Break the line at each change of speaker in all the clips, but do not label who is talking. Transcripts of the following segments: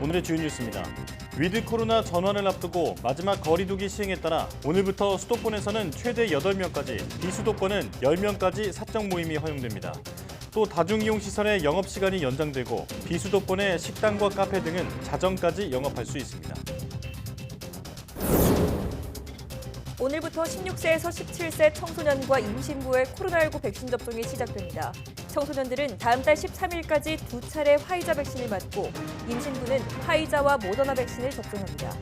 오늘의 주요 뉴스입니다. 위드 코로나 전환을 앞두고 마지막 거리두기 시행에 따라 오늘부터 수도권에서는 최대 8명까지, 비수도권은 10명까지 사적 모임이 허용됩니다. 또 다중이용시설의 영업시간이 연장되고 비수도권의 식당과 카페 등은 자정까지 영업할 수 있습니다.
오늘부터 16세에서 17세 청소년과 임신부의 코로나19 백신 접종이 시작됩니다. 청소년들은 다음 달 13일까지 2차례 화이자 백신을 맞고 임신부는 화이자와 모더나 백신을 접종합니다.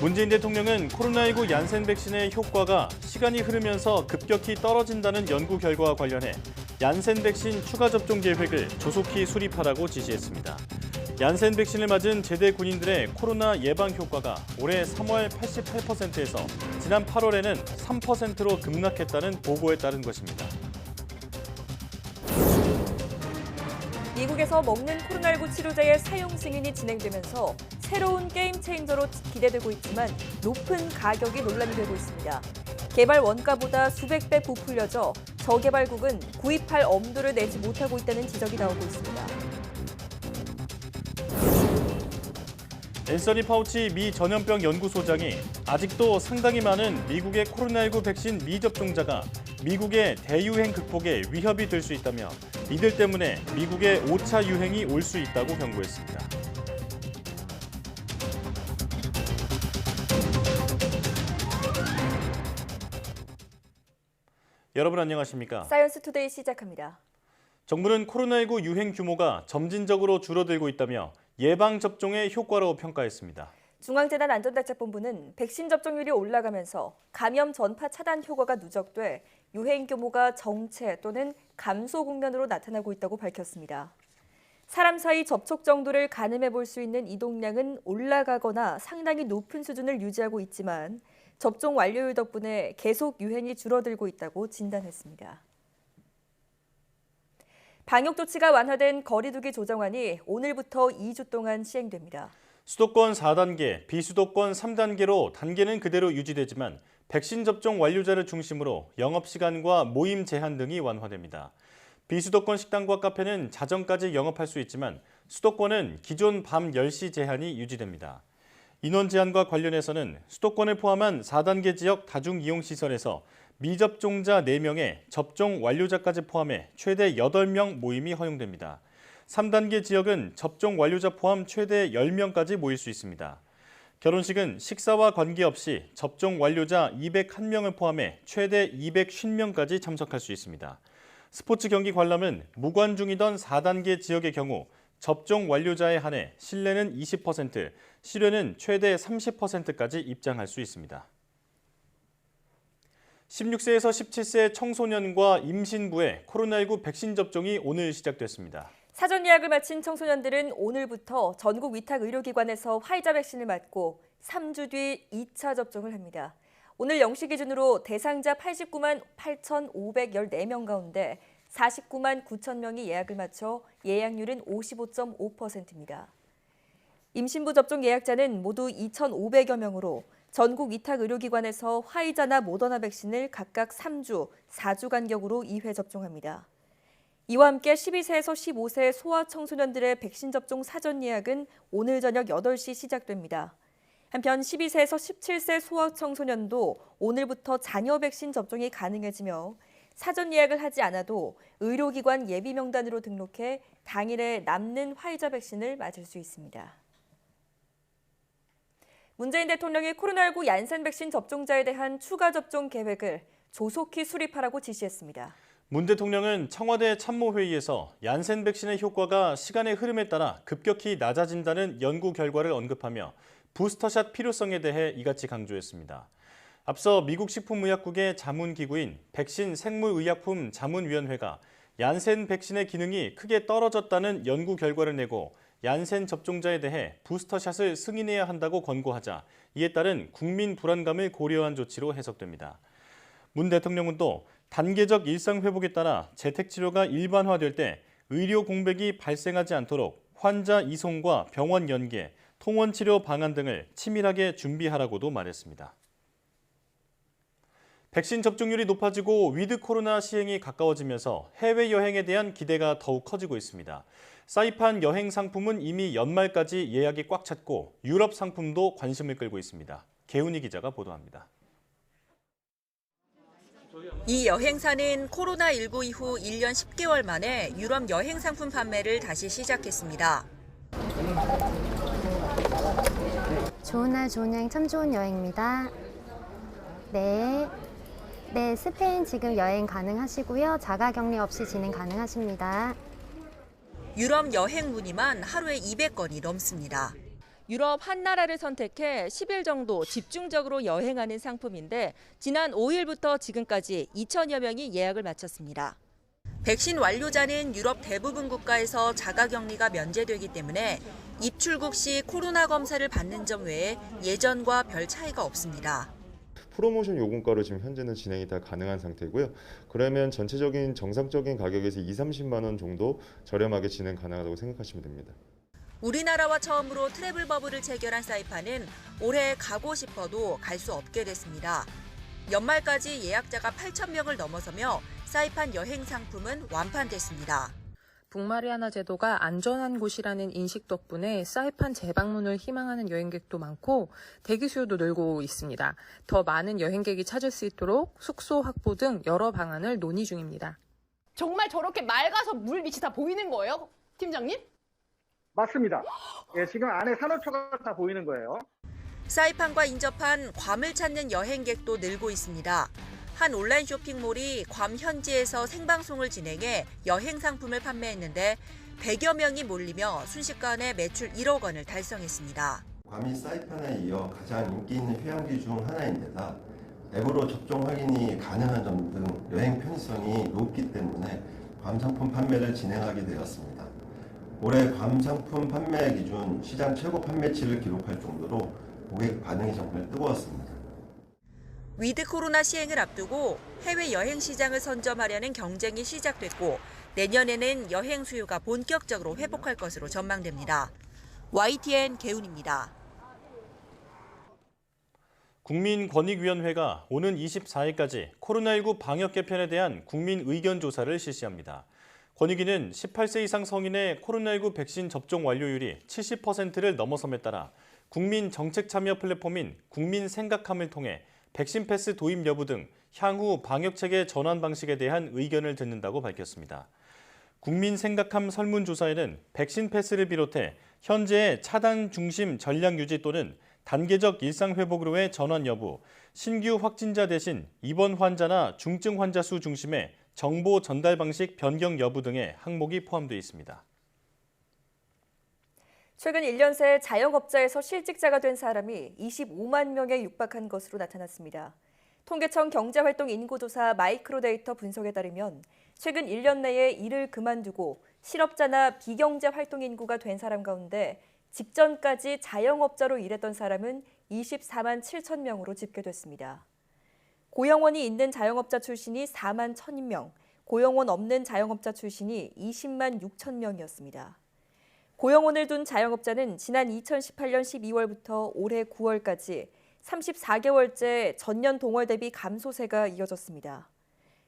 문재인 대통령은 코로나19 얀센 백신의 효과가 시간이 흐르면서 급격히 떨어진다는 연구 결과와 관련해 얀센 백신 추가 접종 계획을 조속히 수립하라고 지시했습니다. 얀센 백신을 맞은 제대 군인들의 코로나 예방 효과가 올해 3월 88%에서 지난 8월에는 3%로 급락했다는 보고에 따른 것입니다.
미국에서 먹는 코로나19 치료제의 사용 승인이 진행되면서 새로운 게임 체인저로 기대되고 있지만 높은 가격이 논란이 되고 있습니다. 개발 원가보다 수백 배 부풀려져 저개발국은 구입할 엄두를 내지 못하고 있다는 지적이 나오고 있습니다.
앤서니 파우치 미 전염병 연구소장이 아직도 상당히 많은 미국의 코로나19 백신 미접종자가 미국의 대유행 극복에 위협이 될 수 있다며 이들 때문에 미국의 5차 유행이 올 수 있다고 경고했습니다. 여러분 안녕하십니까?
사이언스 투데이 시작합니다.
정부는 코로나19 유행 규모가 점진적으로 줄어들고 있다며 예방접종의 효과로 평가했습니다.
중앙재난 안전대책본부는 백신 접종률이 올라가면서 감염 전파 차단 효과가 누적돼 유행 규모가 정체 또는 감소 국면으로 나타나고 있다고 밝혔습니다. 사람 사이 접촉 정도를 가늠해 볼 수 있는 이동량은 올라가거나 상당히 높은 수준을 유지하고 있지만 접종 완료율 덕분에 계속 유행이 줄어들고 있다고 진단했습니다. 방역 조치가 완화된 거리두기 조정안이 오늘부터 2주 동안 시행됩니다.
수도권 4단계, 비수도권 3단계로 단계는 그대로 유지되지만 백신 접종 완료자를 중심으로 영업시간과 모임 제한 등이 완화됩니다. 비수도권 식당과 카페는 자정까지 영업할 수 있지만 수도권은 기존 밤 10시 제한이 유지됩니다. 인원 제한과 관련해서는 수도권을 포함한 4단계 지역 다중이용시설에서 미접종자 4명에 접종 완료자까지 포함해 최대 8명 모임이 허용됩니다. 3단계 지역은 접종 완료자 포함 최대 10명까지 모일 수 있습니다. 결혼식은 식사와 관계없이 접종 완료자 201명을 포함해 최대 250명까지 참석할 수 있습니다. 스포츠 경기 관람은 무관중이던 4단계 지역의 경우 접종 완료자에 한해 실내는 20%, 실외는 최대 30%까지 입장할 수 있습니다. 16세에서 17세 청소년과 임신부의 코로나19 백신 접종이 오늘 시작됐습니다.
사전 예약을 마친 청소년들은 오늘부터 전국 위탁 의료기관에서 화이자 백신을 맞고 3주 뒤 2차 접종을 합니다. 오늘 0시 기준으로 대상자 89만 8,514명 가운데 49만 9천 명이 예약을 마쳐 예약률은 55.5%입니다. 임신부 접종 예약자는 모두 2,500여 명으로 전국 위탁 의료기관에서 화이자나 모더나 백신을 각각 3주, 4주 간격으로 2회 접종합니다. 이와 함께 12세에서 15세 소아 청소년들의 백신 접종 사전 예약은 오늘 저녁 8시 시작됩니다. 한편 12세에서 17세 소아 청소년도 오늘부터 자녀 백신 접종이 가능해지며 사전 예약을 하지 않아도 의료기관 예비 명단으로 등록해 당일에 남는 화이자 백신을 맞을 수 있습니다. 문재인 대통령이 코로나19 얀센 백신 접종자에 대한 추가 접종 계획을 조속히 수립하라고 지시했습니다.
문 대통령은 청와대 참모회의에서 얀센 백신의 효과가 시간의 흐름에 따라 급격히 낮아진다는 연구 결과를 언급하며 부스터샷 필요성에 대해 이같이 강조했습니다. 앞서 미국 식품의약국의 자문기구인 백신 생물의약품 자문위원회가 얀센 백신의 기능이 크게 떨어졌다는 연구 결과를 내고 얀센 접종자에 대해 부스터샷을 승인해야 한다고 권고하자 이에 따른 국민 불안감을 고려한 조치로 해석됩니다. 문 대통령은 또 단계적 일상 회복에 따라 재택치료가 일반화될 때 의료 공백이 발생하지 않도록 환자 이송과 병원 연계, 통원치료 방안 등을 치밀하게 준비하라고도 말했습니다. 백신 접종률이 높아지고 위드 코로나 시행이 가까워지면서 해외여행에 대한 기대가 더욱 커지고 있습니다. 사이판 여행 상품은 이미 연말까지 예약이 꽉 찼고 유럽 상품도 관심을 끌고 있습니다. 개훈이 기자가 보도합니다.
이 여행사는 코로나19 이후 1년 10개월 만에 유럽 여행 상품 판매를 다시 시작했습니다.
좋은 날 좋은 여행 참 좋은 여행입니다. 네, 스페인 지금 여행 가능하시고요. 자가격리 없이 진행 가능하십니다.
유럽 여행 문의만 하루에 200건이 넘습니다. 유럽 한 나라를 선택해 10일 정도 집중적으로 여행하는 상품인데 지난 5일부터 지금까지 2천여 명이 예약을 마쳤습니다. 백신 완료자는 유럽 대부분 국가에서 자가격리가 면제되기 때문에 입출국 시 코로나 검사를 받는 점 외에 예전과 별 차이가 없습니다.
프로모션 요금가로 지금 현재는 진행이 다 가능한 상태고요. 그러면 전체적인 정상적인 가격에서 20-30만 원 정도 저렴하게 진행 가능하다고 생각하시면 됩니다.
우리나라와 처음으로 트래블 버블을 체결한 사이판은 올해 가고 싶어도 갈 수 없게 됐습니다. 연말까지 예약자가 8,000명을 넘어서며 사이판 여행 상품은 완판됐습니다.
북마리아나 제도가 안전한 곳이라는 인식 덕분에 사이판 재방문을 희망하는 여행객도 많고 대기 수요도 늘고 있습니다. 더 많은 여행객이 찾을 수 있도록 숙소 확보 등 여러 방안을 논의 중입니다.
정말 저렇게 맑아서 물 밑이 다 보이는 거예요, 팀장님?
맞습니다. 예, 지금 안에 산호초가 다 보이는 거예요.
사이판과 인접한 괌을 찾는 여행객도 늘고 있습니다. 한 온라인 쇼핑몰이 괌 현지에서 생방송을 진행해 여행 상품을 판매했는데 100여 명이 몰리며 순식간에 매출 1억 원을 달성했습니다.
괌이 사이판에 이어 가장 인기 있는 휴양지 중 하나인데다 앱으로 접종 확인이 가능한 점 등 여행 편의성이 높기 때문에 괌 상품 판매를 진행하게 되었습니다. 올해 괌 상품 판매 기준 시장 최고 판매치를 기록할 정도로 고객 반응이 정말 뜨거웠습니다.
위드 코로나 시행을 앞두고 해외 여행 시장을 선점하려는 경쟁이 시작됐고 내년에는 여행 수요가 본격적으로 회복할 것으로 전망됩니다. YTN 개훈입니다.
국민권익위원회가 오는 24일까지 코로나19 방역 개편에 대한 국민 의견 조사를 실시합니다. 권익위는 18세 이상 성인의 코로나19 백신 접종 완료율이 70%를 넘어섬에 따라 국민 정책 참여 플랫폼인 국민 생각함을 통해 백신 패스 도입 여부 등 향후 방역체계 전환 방식에 대한 의견을 듣는다고 밝혔습니다. 국민 생각함 설문조사에는 백신 패스를 비롯해 현재의 차단 중심 전략 유지 또는 단계적 일상 회복으로의 전환 여부, 신규 확진자 대신 입원 환자나 중증 환자 수 중심의 정보 전달 방식 변경 여부 등의 항목이 포함되어 있습니다.
최근 1년 새 자영업자에서 실직자가 된 사람이 25만 명에 육박한 것으로 나타났습니다. 통계청 경제활동 인구조사 마이크로데이터 분석에 따르면 최근 1년 내에 일을 그만두고 실업자나 비경제 활동 인구가 된 사람 가운데 직전까지 자영업자로 일했던 사람은 24만 7천 명으로 집계됐습니다. 고용원이 있는 자영업자 출신이 4만 1,000명, 고용원 없는 자영업자 출신이 20만 6천 명이었습니다. 고용원을 둔 자영업자는 지난 2018년 12월부터 올해 9월까지 34개월째 전년 동월 대비 감소세가 이어졌습니다.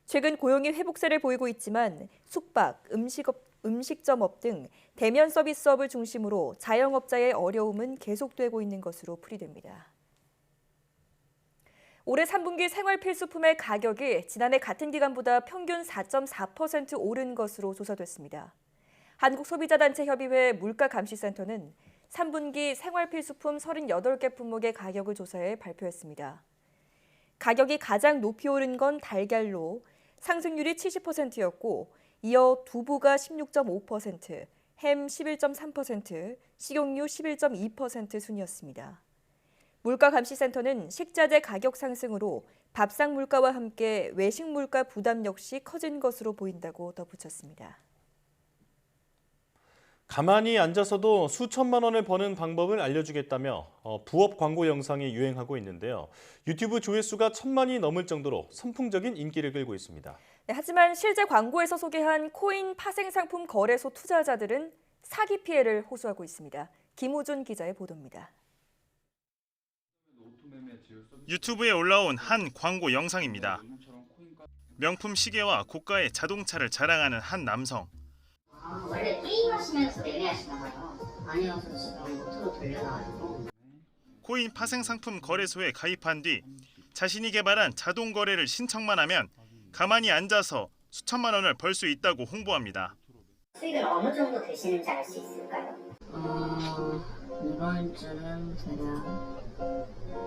최근 고용이 회복세를 보이고 있지만 숙박, 음식점업 등 대면 서비스업을 중심으로 자영업자의 어려움은 계속되고 있는 것으로 풀이됩니다. 올해 3분기 생활필수품의 가격이 지난해 같은 기간보다 평균 4.4% 오른 것으로 조사됐습니다. 한국소비자단체협의회 물가감시센터는 3분기 생활필수품 38개 품목의 가격을 조사해 발표했습니다. 가격이 가장 높이 오른 건 달걀로 상승률이 70%였고 이어 두부가 16.5%, 햄 11.3%, 식용유 11.2% 순이었습니다. 물가감시센터는 식자재 가격 상승으로 밥상 물가와 함께 외식 물가 부담 역시 커진 것으로 보인다고 덧붙였습니다.
가만히 앉아서도 수천만 원을 버는 방법을 알려주겠다며 부업 광고 영상이 유행하고 있는데요. 유튜브 조회수가 1,000만이 넘을 정도로 선풍적인 인기를 끌고 있습니다.
네, 하지만 실제 광고에서 소개한 코인 파생 상품 거래소 투자자들은 사기 피해를 호소하고 있습니다. 김우준 기자의 보도입니다.
노트 매매
유튜브에 올라온 한 광고 영상입니다. 명품 시계와 고가의 자동차를 자랑하는 한 남성.
원래 게임하시면서 매매하시나 봐요. 아니어서 지금 노트로 돌려놔가지고.
코인 파생 상품 거래소에 가입한 뒤 자신이 개발한 자동 거래를 신청만 하면 가만히 앉아서 수천만 원을 벌 수 있다고 홍보합니다.
수익은 어느 정도 되시는지 알 수 있을까요? 이번 주는 대략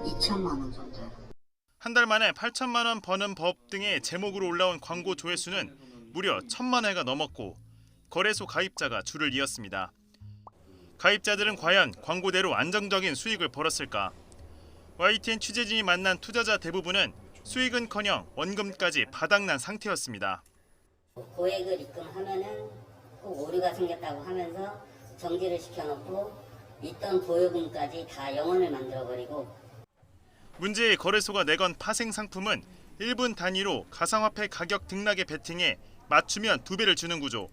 2천만 원 정도요.
한 달 만에 8천만 원 버는 법 등의 제목으로 올라온 광고 조회수는 무려 1,000만 회가 넘었고 거래소 가입자가 줄을 이었습니다. 가입자들은 과연 광고대로 안정적인 수익을 벌었을까? YTN 취재진이 만난 투자자 대부분은 수익은커녕 원금까지 바닥난 상태였습니다.
고액을 입금하면은 꼭 오류가 생겼다고 하면서 정지를 시켜놓고 있던 보유금까지 다 영원을 만들어버리고.
문제의 거래소가 내건 파생 상품은 1분 단위로 가상화폐 가격 등락에 베팅해 맞추면 2배를 주는 구조.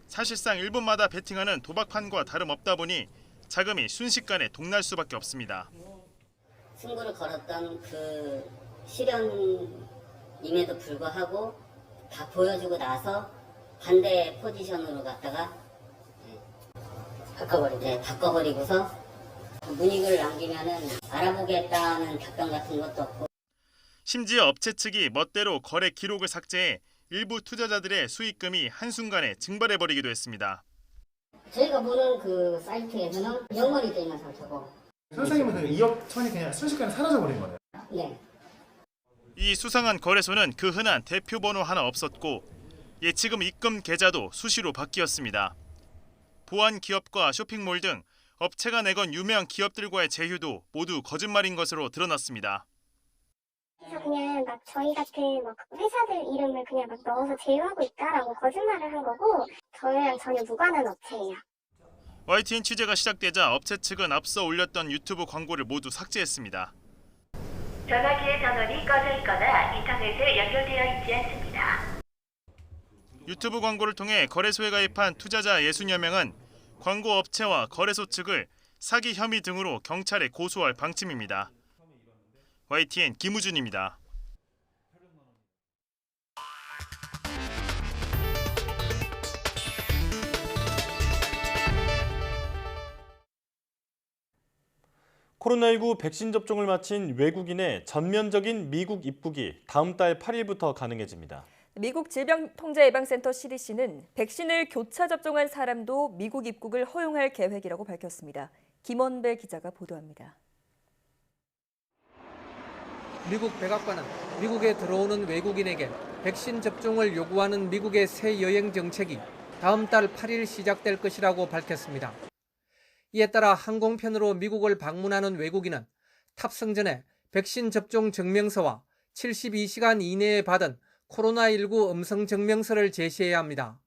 사실상 1분마다 베팅하는 도박판과 다름없다 보니 자금이 순식간에 동날 수밖에 없습니다.
승부를 걸었던 그 실현임에도 불구하고 다 보여주고 나서 반대 포지션으로 갔다가 바꿔버리고서 문익을 남기면은 알아보겠다는 답변 같은 것도 없고.
심지어 업체 측이 멋대로 거래 기록을 삭제해 일부 투자자들의 수익금이 한순간에 증발해버리기도 했습니다.
저희가 보는 그 사이트에서는 영원히 되는 상태고.
선생님은 2억 천이 그냥 순식간에 사라져버린 거네요.
네.
이 수상한 거래소는 그 흔한 대표번호 하나 없었고 예치금 입금 계좌도 수시로 바뀌었습니다. 보안 기업과 쇼핑몰 등 업체가 내건 유명 기업들과의 제휴도 모두 거짓말인 것으로 드러났습니다.
그래서 그냥 막 저희 같은 막 회사들 이름을 그냥 막 넣어서 제휴하고 있다라고 거짓말을 한 거고 저희랑 전혀 무관한 업체예요.
YTN 취재가 시작되자 업체 측은 앞서 올렸던 유튜브 광고를 모두 삭제했습니다.
전화기의 전원이 꺼져 있거나 인터넷에 연결되어 있지 않습니다.
유튜브 광고를 통해 거래소에 가입한 투자자 60여 명은 광고 업체와 거래소 측을 사기 혐의 등으로 경찰에 고소할 방침입니다. YTN 김우준입니다. 코로나19 백신 접종을 마친 외국인의 전면적인 미국 입국이 다음 달 8일부터 가능해집니다.
미국 질병통제예방센터 CDC는 백신을 교차 접종한 사람도 미국 입국을 허용할 계획이라고 밝혔습니다. 김원배 기자가 보도합니다.
미국 백악관은 미국에 들어오는 외국인에게 백신 접종을 요구하는 미국의 새 여행 정책이 다음 달 8일 시작될 것이라고 밝혔습니다. 이에 따라 항공편으로 미국을 방문하는 외국인은 탑승 전에 백신 접종 증명서와 72시간 이내에 받은 코로나19 음성 증명서를 제시해야 합니다.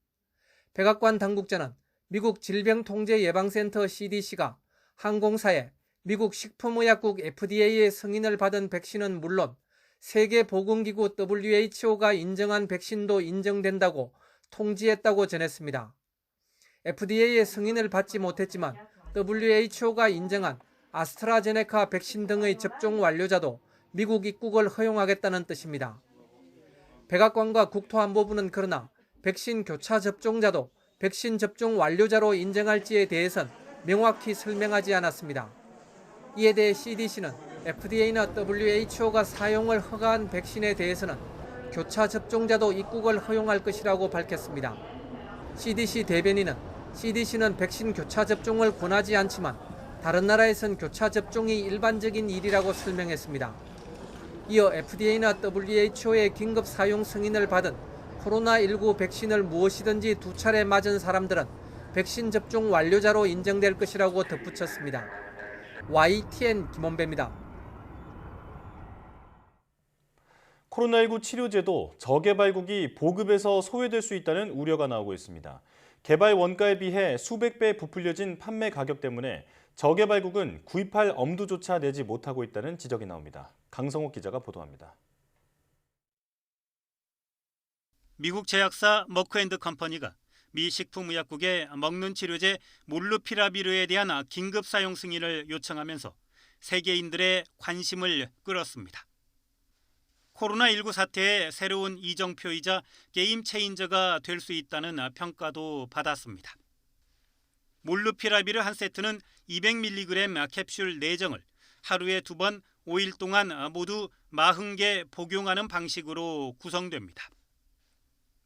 백악관 당국자는 미국 질병통제예방센터 CDC가 항공사에 미국 식품의약국 FDA의 승인을 받은 백신은 물론 세계보건기구 WHO가 인정한 백신도 인정된다고 통지했다고 전했습니다. FDA의 승인을 받지 못했지만 WHO가 인정한 아스트라제네카 백신 등의 접종 완료자도 미국 입국을 허용하겠다는 뜻입니다. 백악관과 국토안보부는 그러나 백신 교차 접종자도 백신 접종 완료자로 인정할지에 대해선 명확히 설명하지 않았습니다. 이에 대해 CDC는 FDA나 WHO가 사용을 허가한 백신에 대해서는 교차 접종자도 입국을 허용할 것이라고 밝혔습니다. CDC 대변인은 CDC는 백신 교차 접종을 권하지 않지만 다른 나라에선 교차 접종이 일반적인 일이라고 설명했습니다. 이어 FDA나 WHO의 긴급 사용 승인을 받은 코로나19 백신을 무엇이든지 2차례 맞은 사람들은 백신 접종 완료자로 인정될 것이라고 덧붙였습니다. YTN 김원배입니다.
코로나19 치료제도 저개발국이 보급에서 소외될 수 있다는 우려가 나오고 있습니다. 개발 원가에 비해 수백 배 부풀려진 판매 가격 때문에 저개발국은 구입할 엄두조차 내지 못하고 있다는 지적이 나옵니다. 강성욱 기자가 보도합니다.
미국 제약사 머크앤드컴퍼니가 미 식품의약국에 먹는 치료제 몰누피라비르에 대한 긴급 사용 승인을 요청하면서 세계인들의 관심을 끌었습니다. 코로나19 사태의 새로운 이정표이자 게임 체인저가 될 수 있다는 평가도 받았습니다. 몰누피라비르 한 세트는 200mg 캡슐 4정을 하루에 2번 5일 동안 모두 40개 복용하는 방식으로 구성됩니다.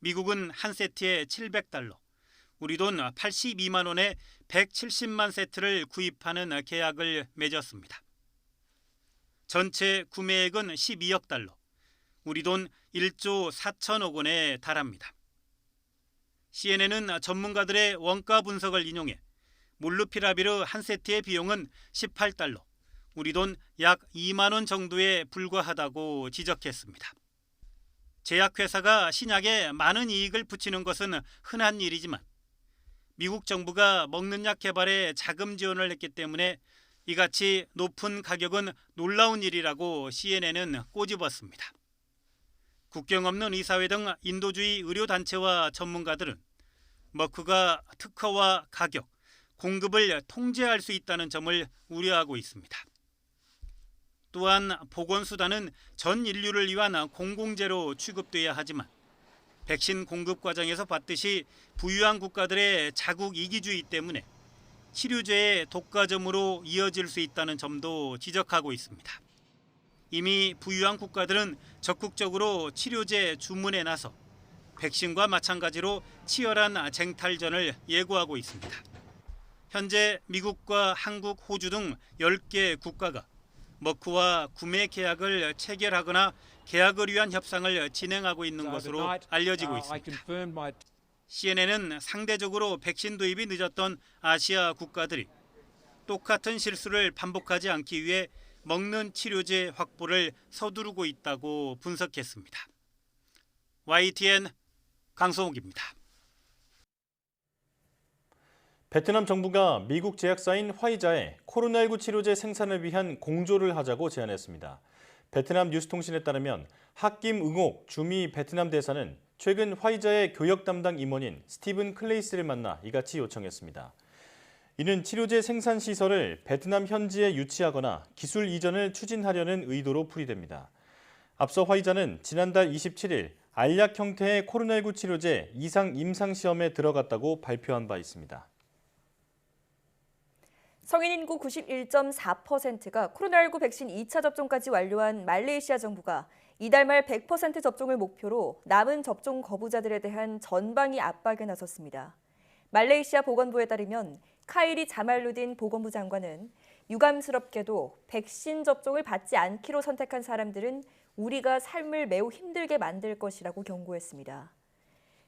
미국은 한 세트에 $700, 우리 돈 82만 원에 170만 세트를 구입하는 계약을 맺었습니다. 전체 구매액은 $12억, 우리 돈 1조 4천억 원에 달합니다. CNN은 전문가들의 원가 분석을 인용해 몰누피라비르 한 세트의 비용은 $18, 우리 돈 약 2만 원 정도에 불과하다고 지적했습니다. 제약회사가 신약에 많은 이익을 붙이는 것은 흔한 일이지만 미국 정부가 먹는 약 개발에 자금 지원을 했기 때문에 이같이 높은 가격은 놀라운 일이라고 CNN은 꼬집었습니다. 국경 없는 의사회 등 인도주의 의료단체와 전문가들은 머크가 특허와 가격, 공급을 통제할 수 있다는 점을 우려하고 있습니다. 또한 보건수단은 전 인류를 위한 공공재로 취급돼야 하지만 백신 공급 과정에서 봤듯이 부유한 국가들의 자국 이기주의 때문에 치료제의 독과점으로 이어질 수 있다는 점도 지적하고 있습니다. 이미 부유한 국가들은 적극적으로 치료제 주문에 나서 백신과 마찬가지로 치열한 쟁탈전을 예고하고 있습니다. 현재 미국과 한국, 호주 등 10개 국가가 머크와 구매 계약을 체결하거나 계약을 위한 협상을 진행하고 있는 것으로 알려지고 있습니다. CNN은 상대적으로 백신 도입이 늦었던 아시아 국가들이 똑같은 실수를 반복하지 않기 위해 먹는 치료제 확보를 서두르고 있다고 분석했습니다. YTN 강성욱입니다.
베트남 정부가 미국 제약사인 화이자에 코로나19 치료제 생산을 위한 공조를 하자고 제안했습니다. 베트남 뉴스통신에 따르면 핫김 응옥 주미 베트남 대사는 최근 화이자의 교역 담당 임원인 스티븐 클레이스를 만나 이같이 요청했습니다. 이는 치료제 생산 시설을 베트남 현지에 유치하거나 기술 이전을 추진하려는 의도로 풀이됩니다. 앞서 화이자는 지난달 27일 알약 형태의 코로나19 치료제 이상 임상시험에 들어갔다고 발표한 바 있습니다.
성인 인구 91.4%가 코로나19 백신 2차 접종까지 완료한 말레이시아 정부가 이달 말 100% 접종을 목표로 남은 접종 거부자들에 대한 전방위 압박에 나섰습니다. 말레이시아 보건부에 따르면 카이리 자말루딘 보건부 장관은 유감스럽게도 백신 접종을 받지 않기로 선택한 사람들은 우리가 삶을 매우 힘들게 만들 것이라고 경고했습니다.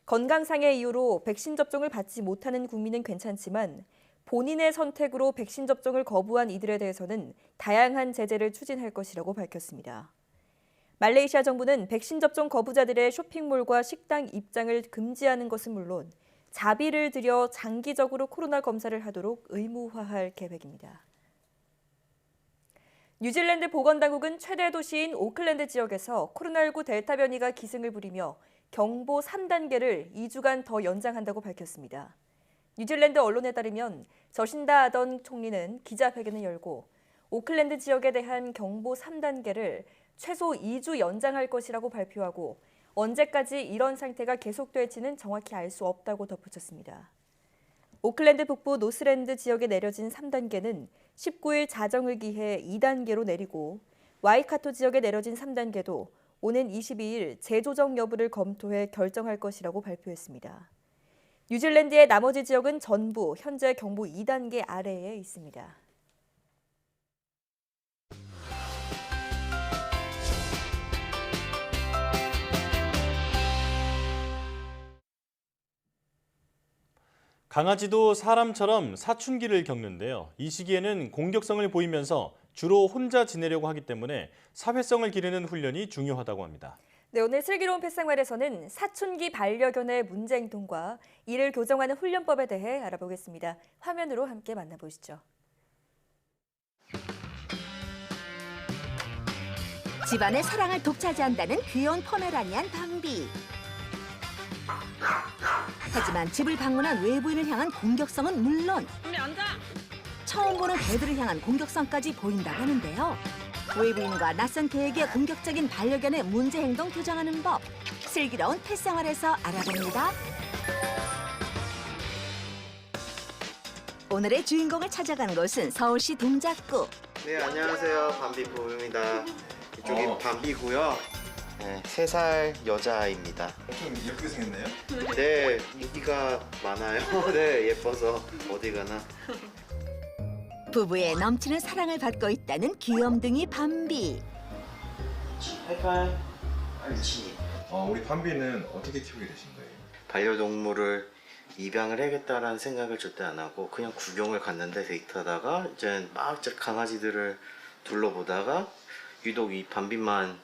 건강상의 이유로 백신 접종을 받지 못하는 국민은 괜찮지만 본인의 선택으로 백신 접종을 거부한 이들에 대해서는 다양한 제재를 추진할 것이라고 밝혔습니다. 말레이시아 정부는 백신 접종 거부자들의 쇼핑몰과 식당 입장을 금지하는 것은 물론 자비를 들여 장기적으로 코로나 검사를 하도록 의무화할 계획입니다. 뉴질랜드 보건당국은 최대 도시인 오클랜드 지역에서 코로나19 델타 변이가 기승을 부리며 경보 3단계를 2주간 더 연장한다고 밝혔습니다. 뉴질랜드 언론에 따르면 저신다 아던 총리는 기자회견을 열고 오클랜드 지역에 대한 경보 3단계를 최소 2주 연장할 것이라고 발표하고 언제까지 이런 상태가 계속될지는 정확히 알 수 없다고 덧붙였습니다. 오클랜드 북부 노스랜드 지역에 내려진 3단계는 19일 자정을 기해 2단계로 내리고 와이카토 지역에 내려진 3단계도 오는 22일 재조정 여부를 검토해 결정할 것이라고 발표했습니다. 뉴질랜드의 나머지 지역은 전부 현재 경보 2단계 아래에 있습니다.
강아지도 사람처럼 사춘기를 겪는데요. 이 시기에는 공격성을 보이면서 주로 혼자 지내려고 하기 때문에 사회성을 기르는 훈련이 중요하다고 합니다.
네, 오늘 슬기로운 펫생활에서는 사춘기 반려견의 문제 행동과 이를 교정하는 훈련법에 대해 알아보겠습니다. 화면으로 함께 만나보시죠.
집안의 사랑을 독차지한다는 귀여운 포메라니안 방비. 하지만 집을 방문한 외부인을 향한 공격성은 물론 처음 보는 개들을 향한 공격성까지 보인다고 하는데요. 외부인과 낯선 개에게 공격적인 반려견의 문제 행동 교정하는 법. 슬기로운 펫 생활에서 알아봅니다. 오늘의 주인공을 찾아간 곳은 서울시 동작구.
네, 안녕하세요. 밤비부입니다. 이쪽이 밤비고요. 네, 3살 여자아이입니다.
좀 예쁘게 생겼네요?
네, 인기가 많아요. 네, 예뻐서 어디 가나.
부부의 넘치는 사랑을 받고 있다는 귀염둥이 밤비.
하이파이. 알지.
우리 밤비는 어떻게 키우게 되신 거예요?
반려동물을 입양을 해야겠다라는 생각을 절대 안 하고 그냥 구경을 갔는데 데이트하다가 이제 막 강아지들을 둘러보다가 유독 이 밤비만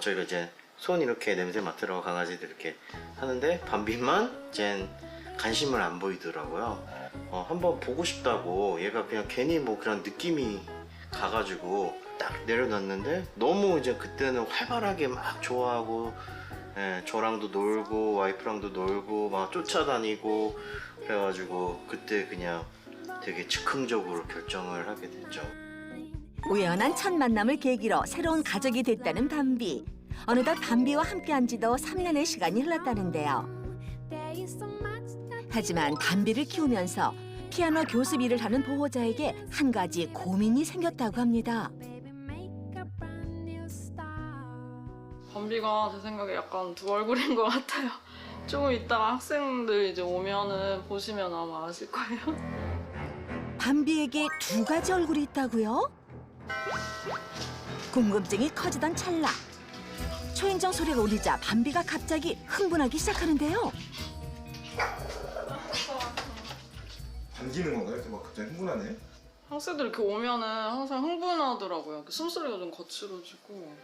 저희가 이제 손 이렇게 냄새 맡으라고 강아지들 이렇게 하는데 밤비만 이제 관심을 안 보이더라고요. 한번 보고 싶다고 얘가 그냥 괜히 뭐 그런 느낌이 가가지고 딱 내려놨는데 너무 이제 그때는 활발하게 막 좋아하고 저랑도 놀고 와이프랑도 놀고 막 쫓아다니고 그래가지고 그때 그냥 되게 즉흥적으로 결정을 하게 됐죠.
우연한 첫 만남을 계기로 새로운 가족이 됐다는 밤비. 어느덧 밤비와 함께한 지도 3년의 시간이 흘렀다는데요. 하지만 밤비를 키우면서 피아노 교습 일을 하는 보호자에게 한 가지 고민이 생겼다고 합니다.
밤비가 제 생각에 약간 두 얼굴인 것 같아요. 조금 이따가 학생들 이제 오면은 보시면 아마 아실 거예요.
밤비에게 두 가지 얼굴이 있다고요? 궁금증이 커지던 찰나. 초인종 소리가 울리자 밤비가 갑자기 흥분하기 시작하는데요.
반기는 건가요? 이렇게 막 갑자기 흥분하네?
학생들 이렇게 오면은 항상 흥분하더라고요. 이렇게 숨소리가 좀 거칠어지고.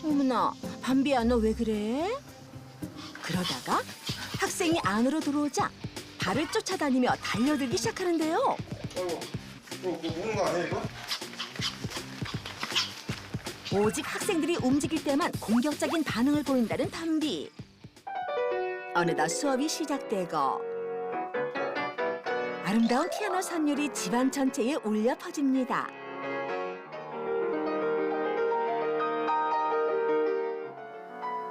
어머나, 밤비야 너 왜 그래? 그러다가 학생이 안으로 들어오자 발을 쫓아다니며 달려들기 시작하는데요.
뭐 우는 거 아니에요 이거?
오직 학생들이 움직일 때만 공격적인 반응을 보인다는 밤비. 어느덧 수업이 시작되고 아름다운 피아노 선율이 집안 전체에 울려 퍼집니다.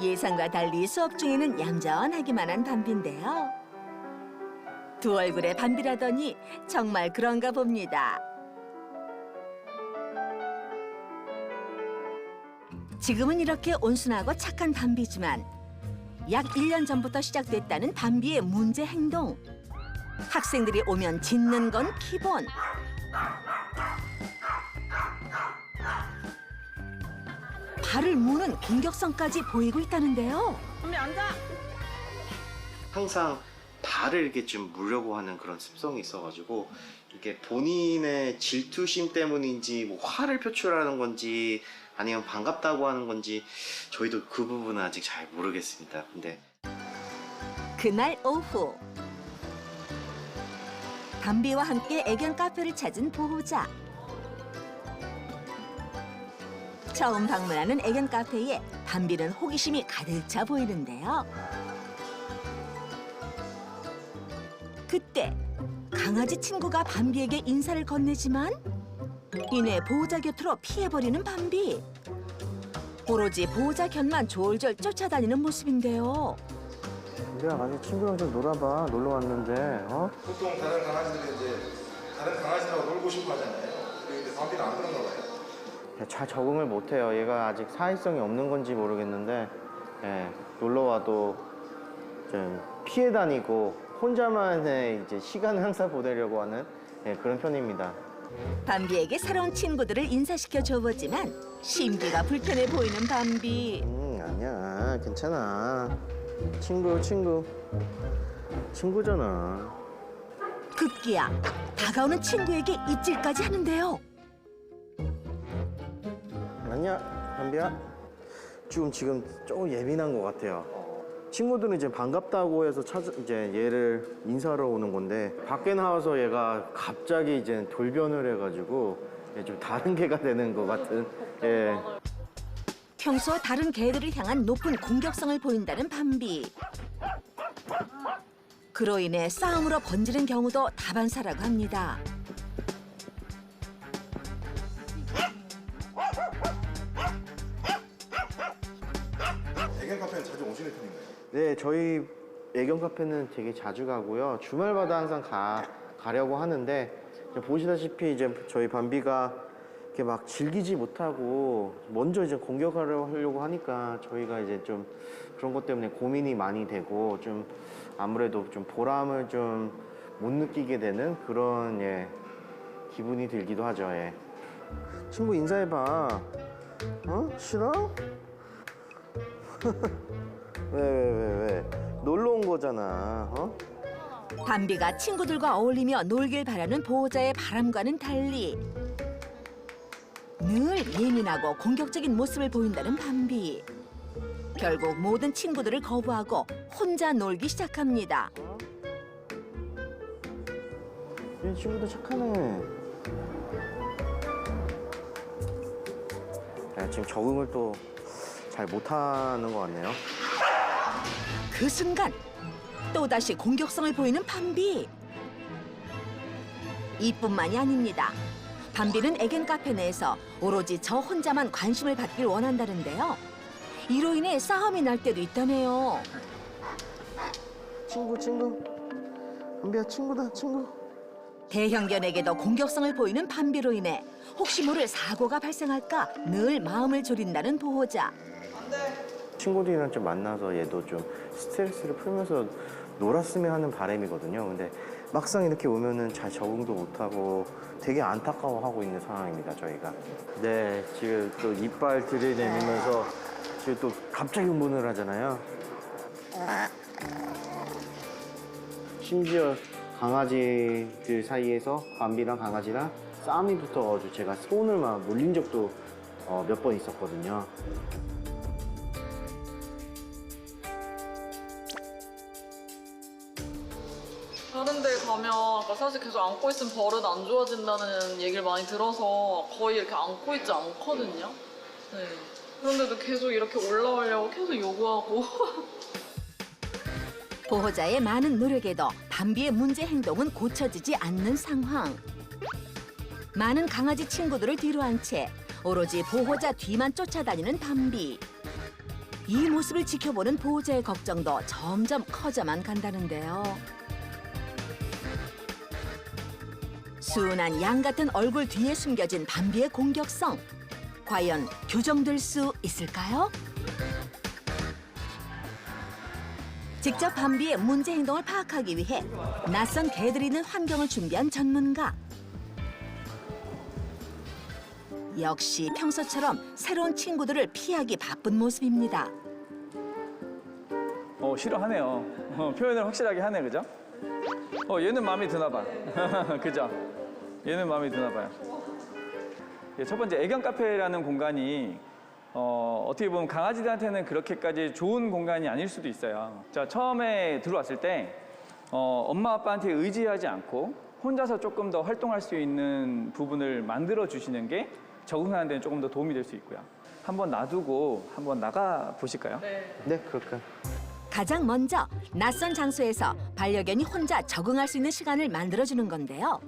예상과 달리 수업 중에는 얌전하기만 한 밤비인데요. 두 얼굴의 밤비라더니 정말 그런가 봅니다. 지금은 이렇게 온순하고 착한 밤비지만 약 1년 전부터 시작됐다는 밤비의 문제 행동. 학생들이 오면 짖는 건 기본. 발을 무는 공격성까지 보이고 있다는데요.
밤비 앉아!
항상 발을 이렇게 좀 물려고 하는 그런 습성이 있어가지고 이게 본인의 질투심 때문인지 뭐 화를 표출하는 건지 아니면 반갑다고 하는 건지 저희도 그 부분은 아직 잘 모르겠습니다. 근데
그날 오후 밤비와 함께 애견 카페를 찾은 보호자. 처음 방문하는 애견 카페에 밤비는 호기심이 가득 차 보이는데요. 그때 강아지 친구가 밤비에게 인사를 건네지만 이내 보호자 곁으로 피해버리는 밤비. 오로지 보호자 곁만 졸졸 쫓아다니는 모습인데요.
우리랑 같이 친구랑 좀 놀아봐. 놀러 왔는데,
보통 다른 강아지들은 이제 다른 강아지들하고 놀고 싶어 하잖아요. 근데 밤비는 안 그런가 봐요?
잘 적응을 못해요. 얘가 아직 사회성이 없는 건지 모르겠는데, 놀러 와도 좀 피해 다니고 혼자만의 이제 시간을 항상 보내려고 하는 그런 편입니다.
밤비에게 새로운 친구들을 인사시켜 줘보지만 심기가 불편해 보이는 밤비.
아니야, 괜찮아. 친구잖아.
급기야 다가오는 친구에게 입질까지 하는데요.
아니야, 밤비야. 지금 조금 예민한 것 같아요. 친구들은 이제 반갑다고 해서 이제 얘를 인사하러 오는 건데 밖에 나와서 얘가 갑자기 이제 돌변을 해가지고 좀 다른 개가 되는 것 같은.
평소 다른 개들을 향한 높은 공격성을 보인다는 밤비. 그로 인해 싸움으로 번지는 경우도 다반사라고 합니다.
좀 오시는 편인가요?
네, 저희 애견 카페는 되게 자주 가고요. 주말마다 항상 가려고 하는데 이제 보시다시피 이제 저희 밤비가 이렇게 막 즐기지 못하고 먼저 이제 공격하려고 하니까 저희가 이제 좀 그런 것 때문에 고민이 많이 되고 좀 아무래도 좀 보람을 좀 못 느끼게 되는 그런 기분이 들기도 하죠. 예. 친구 인사해봐. 어? 싫어? 왜? 놀러 온 거잖아. 어?
밤비가 친구들과 어울리며 놀길 바라는 보호자의 바람과는 달리 늘 예민하고 공격적인 모습을 보인다는 밤비. 결국 모든 친구들을 거부하고 혼자 놀기 시작합니다.
이 친구도 착하네. 지금 적응을 또 잘 못하는 것 같네요.
그 순간 또다시 공격성을 보이는 밤비. 이뿐만이 아닙니다. 밤비는 애견 카페 내에서 오로지 저 혼자만 관심을 받길 원한다는데요. 이로 인해 싸움이 날 때도 있다네요.
친구. 밤비야, 친구다, 친구.
대형견에게도 공격성을 보이는 밤비로 인해 혹시 모를 사고가 발생할까 늘 마음을 졸인다는 보호자.
친구들이랑 좀 만나서 얘도 좀 스트레스를 풀면서 놀았으면 하는 바람이거든요. 근데 막상 이렇게 오면은 잘 적응도 못하고 되게 안타까워하고 있는 상황입니다, 저희가. 네, 지금 또 이빨 들이대면서 지금 또 갑자기 문을 하잖아요. 심지어 강아지들 사이에서 밤비랑 강아지랑 싸움이 붙어가지고 제가 손을 막 물린 적도 몇 번 있었거든요.
다른 데 가면 사실 계속 안고 있으면 버릇 안 좋아진다는 얘기를 많이 들어서 거의 이렇게 안고 있지 않거든요. 네. 그런데도 계속 이렇게 올라오려고 계속 요구하고.
보호자의 많은 노력에도 밤비의 문제 행동은 고쳐지지 않는 상황. 많은 강아지 친구들을 뒤로 한 채 오로지 보호자 뒤만 쫓아다니는 밤비. 이 모습을 지켜보는 보호자의 걱정도 점점 커져만 간다는데요. 순한 양 같은 얼굴 뒤에 숨겨진 밤비의 공격성. 과연 교정될 수 있을까요? 직접 밤비의 문제 행동을 파악하기 위해 낯선 개들이 있는 환경을 준비한 전문가. 역시 평소처럼 새로운 친구들을 피하기 바쁜 모습입니다.
싫어하네요. 표현을 확실하게 하네, 그죠? 얘는 마음에 드나 봐. 그죠? 얘는 마음에 드나 봐요. 첫 번째, 애견 카페라는 공간이 어떻게 보면 강아지들한테는 그렇게까지 좋은 공간이 아닐 수도 있어요. 자, 처음에 들어왔을 때 엄마 아빠한테 의지하지 않고 혼자서 조금 더 활동할 수 있는 부분을 만들어 주시는 게 적응하는 데는 조금 더 도움이 될 수 있고요. 한번 놔두고 한번 나가 보실까요?
네, 그럴까요?
가장 먼저 낯선 장소에서 반려견이 혼자 적응할 수 있는 시간을 만들어주는 건데요.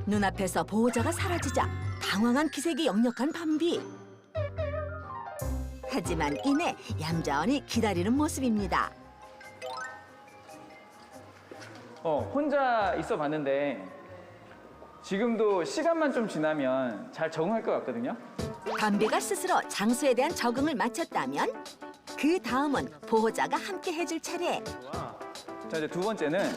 눈앞에서 보호자가 사라지자 당황한 기색이 역력한 밤비. 하지만 이내 얌전히 기다리는 모습입니다.
혼자 있어 봤는데 지금도 시간만 좀 지나면 잘 적응할 것 같거든요.
밤비가 스스로 장소에 대한 적응을 마쳤다면 그 다음은 보호자가 함께 해줄 차례.
자, 이제 두 번째는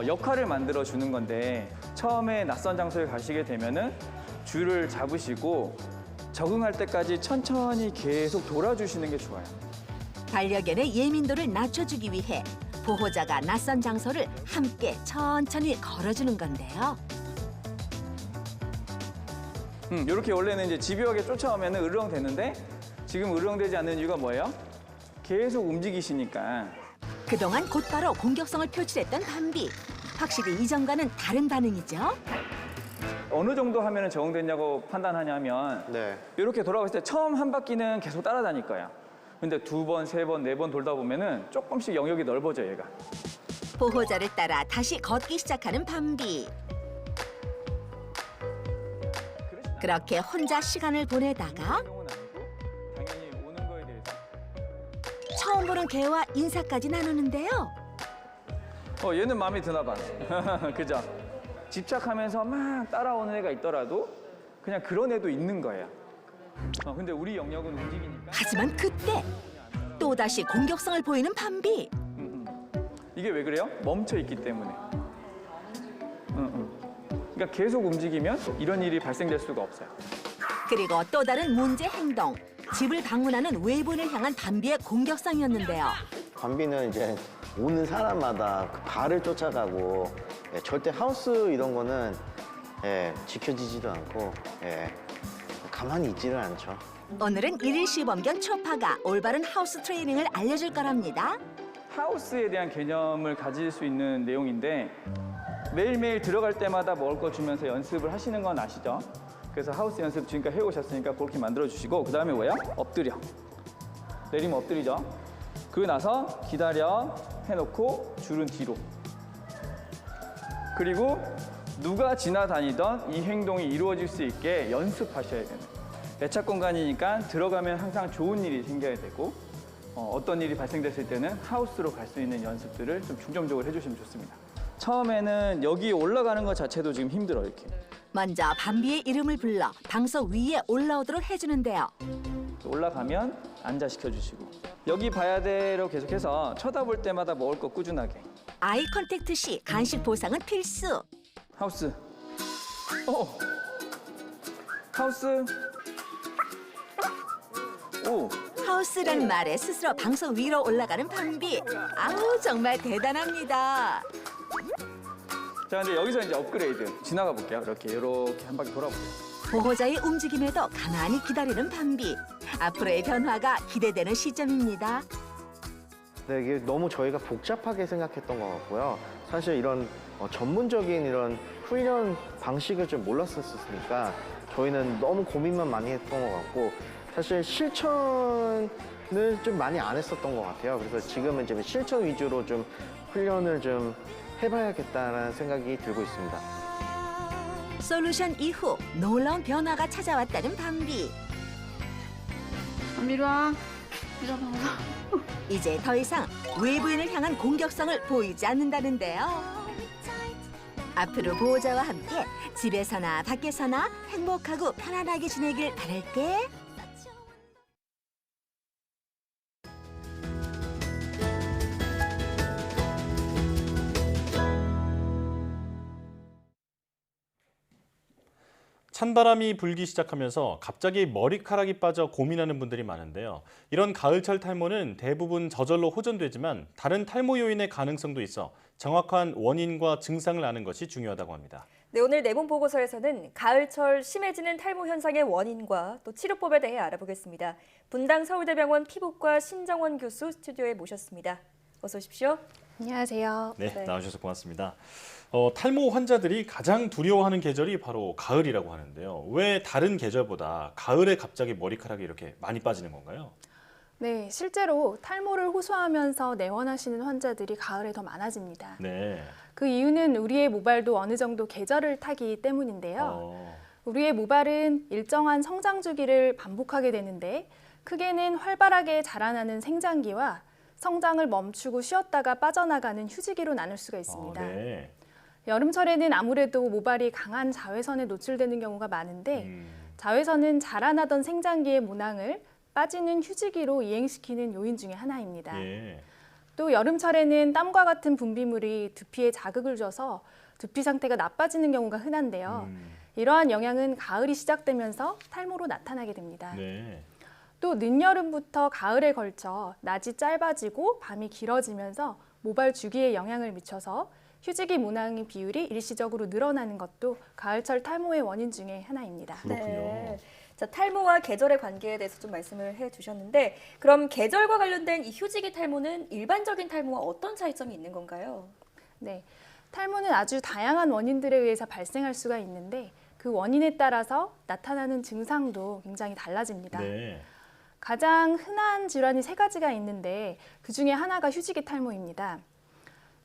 역할을 만들어 주는 건데 처음에 낯선 장소에 가시게 되면은 줄을 잡으시고 적응할 때까지 천천히 계속 돌아주시는 게 좋아요.
반려견의 예민도를 낮춰주기 위해 보호자가 낯선 장소를 함께 천천히 걸어주는 건데요.
이렇게 원래는 이제 집요하게 쫓아오면 으르렁대는데 지금 으르렁대지 않는 이유가 뭐예요? 계속 움직이시니까.
그동안 곧바로 공격성을 표출했던 밤비. 확실히 이전과는 다른 반응이죠.
어느 정도 하면 적응됐냐고 판단하냐면 이렇게 돌아갔을 때 처음 한 바퀴는 계속 따라다닐 거야. 근데 두 번, 세 번, 네 번 돌다 보면은 조금씩 영역이 넓어져 얘가.
보호자를 따라 다시 걷기 시작하는 밤비. 그렇게 혼자 시간을 보내다가
당연히 오는 거에 대해서
처음 보는 개와 인사까지 나누는데요.
얘는 마음에 드나 봐. 그죠? 집착하면서 막 따라오는 애가 있더라도 그냥 그런 애도 있는 거예요. 근데 우리 영역은 움직이니까.
하지만 그때 또다시 공격성을 보이는 밤비.
이게 왜 그래요? 멈춰 있기 때문에. 그러니까 계속 움직이면 이런 일이 발생될 수가 없어요.
그리고 또 다른 문제 행동. 집을 방문하는 외부인을 향한 밤비의 공격성이었는데요.
밤비는 이제 오는 사람마다 그 발을 쫓아가고 절대 하우스 이런 거는 지켜지지도 않고 가만히 있지는 않죠.
오늘은 일일 시범견 초파가 올바른 하우스 트레이닝을 알려줄 거랍니다.
하우스에 대한 개념을 가질 수 있는 내용인데 매일매일 들어갈 때마다 먹을 거 주면서 연습을 하시는 건 아시죠? 그래서 하우스 연습 지금까지 해오셨으니까 그렇게 만들어주시고 그 다음에 뭐야? 엎드려. 내리면 엎드리죠. 그러고 나서 기다려 해놓고 줄은 뒤로. 그리고 누가 지나다니던 이 행동이 이루어질 수 있게 연습하셔야 되는. 애착 공간이니까 들어가면 항상 좋은 일이 생겨야 되고 어떤 일이 발생됐을 때는 하우스로 갈 수 있는 연습들을 좀 중점적으로 해주시면 좋습니다. 처음에는 여기 올라가는 것 자체도 지금 힘들어요, 이렇게.
먼저 밤비의 이름을 불러 방석 위에 올라오도록 해주는데요.
올라가면 앉아시켜주시고 여기 봐야 돼로 계속해서 쳐다볼 때마다 먹을 거 꾸준하게.
아이 컨택트 시 간식 보상은 필수.
하우스. 하우스. 오.
하우스라는 말에 스스로 방석 위로 올라가는 밤비. 아우 정말 대단합니다.
자, 근데 여기서 이제 업그레이드 지나가 볼게요. 이렇게 한 바퀴 돌아볼게요.
보호자의 움직임에도 가만히 기다리는 밤비. 앞으로의 변화가 기대되는 시점입니다.
네, 이게 너무 저희가 복잡하게 생각했던 것 같고요. 사실 이런 전문적인 이런 훈련 방식을 좀 몰랐었으니까 저희는 너무 고민만 많이 했던 것 같고 사실 실천을 좀 많이 안 했었던 것 같아요. 그래서 지금은 좀 실천 위주로 좀 훈련을 좀 해봐야겠다는 생각이 들고 있습니다.
솔루션 이후 놀라운 변화가 찾아왔다는 밤비.
밤비로 와.
이제 더 이상 외부인을 향한 공격성을 보이지 않는다는데요. 앞으로 보호자와 함께 집에서나 밖에서나 행복하고 편안하게 지내길 바랄게.
찬바람이 불기 시작하면서 갑자기 머리카락이 빠져 고민하는 분들이 많은데요. 이런 가을철 탈모는 대부분 저절로 호전되지만 다른 탈모 요인의 가능성도 있어 정확한 원인과 증상을 아는 것이 중요하다고 합니다.
네, 오늘 내본 보고서에서는 가을철 심해지는 탈모 현상의 원인과 또 치료법에 대해 알아보겠습니다. 분당 서울대병원 피부과 신정원 교수 스튜디오에 모셨습니다. 어서 오십시오.
안녕하세요.
네, 나와주셔서 고맙습니다. 탈모 환자들이 가장 두려워하는 계절이 바로 가을이라고 하는데요. 왜 다른 계절보다 가을에 갑자기 머리카락이 이렇게 많이 빠지는 건가요?
네, 실제로 탈모를 호소하면서 내원하시는 환자들이 가을에 더 많아집니다.
네.
그 이유는 우리의 모발도 어느 정도 계절을 타기 때문인데요. 우리의 모발은 일정한 성장 주기를 반복하게 되는데 크게는 활발하게 자라나는 생장기와 성장을 멈추고 쉬었다가 빠져나가는 휴지기로 나눌 수가 있습니다.
네.
여름철에는 아무래도 모발이 강한 자외선에 노출되는 경우가 많은데 자외선은 자라나던 생장기의 모낭을 빠지는 휴지기로 이행시키는 요인 중에 하나입니다.
예.
또 여름철에는 땀과 같은 분비물이 두피에 자극을 줘서 두피 상태가 나빠지는 경우가 흔한데요. 이러한 영향은 가을이 시작되면서 탈모로 나타나게 됩니다.
네.
또 늦여름부터 가을에 걸쳐 낮이 짧아지고 밤이 길어지면서 모발 주기에 영향을 미쳐서 휴지기 모낭의 비율이 일시적으로 늘어나는 것도 가을철 탈모의 원인 중에 하나입니다.
네. 자, 탈모와 계절의 관계에 대해서 좀 말씀을 해주셨는데 그럼 계절과 관련된 이 휴지기 탈모는 일반적인 탈모와 어떤 차이점이 있는 건가요?
네, 탈모는 아주 다양한 원인들에 의해서 발생할 수가 있는데 그 원인에 따라서 나타나는 증상도 굉장히 달라집니다.
네.
가장 흔한 질환이 3가지가 있는데 그중에 하나가 휴지기 탈모입니다.